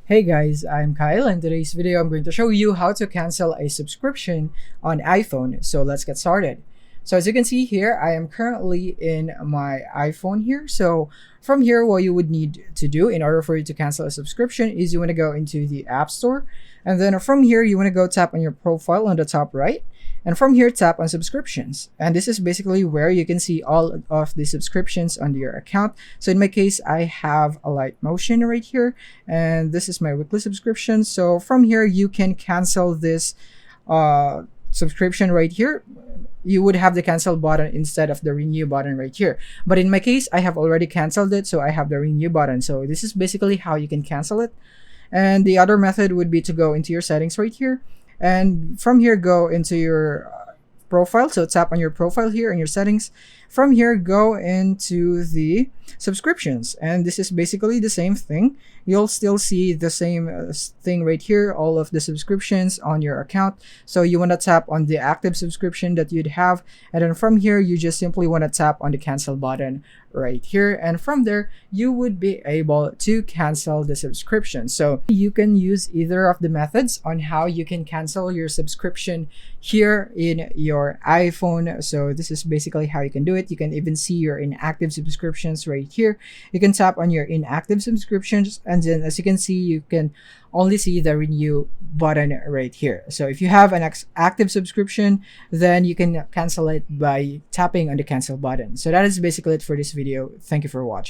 Hey guys, I'm Kyle, and today's video I'm going to show you how to cancel a subscription on iPhone. So let's get started. So as you can see here, I am currently in my iPhone here. So from here, what you would need to do in order for you to cancel a subscription is you want to go into the App Store. And then from here, you want to go tap on your profile on the top right. And from here, tap on subscriptions. And this is basically where you can see all of the subscriptions on your account. So in my case, I have a Light Motion right here. And this is my weekly subscription. So from here, you can cancel this subscription right here. You would have the cancel button instead of the renew button right here. But in my case, I have already canceled it. So I have the renew button. So this is basically how you can cancel it. And the other method would be to go into your settings right here. And from here, go into your profile. So tap on your profile here in your settings. From here, go into the subscriptions. And this is basically the same thing. You'll still see the same thing right here, all of the subscriptions on your account. So you want to tap on the active subscription that you'd have. And then from here, you just simply want to tap on the cancel button right here. And from there, you would be able to cancel the subscription. So you can use either of the methods on how you can cancel your subscription here in your iPhone. So this is basically how you can do it. You can even see your inactive subscriptions right here. You can tap on your inactive subscriptions, and then as you can see, you can only see the renew button right here. So if you have an active subscription, then you can cancel it by tapping on the cancel button. So that is basically it for this video. Thank you for watching.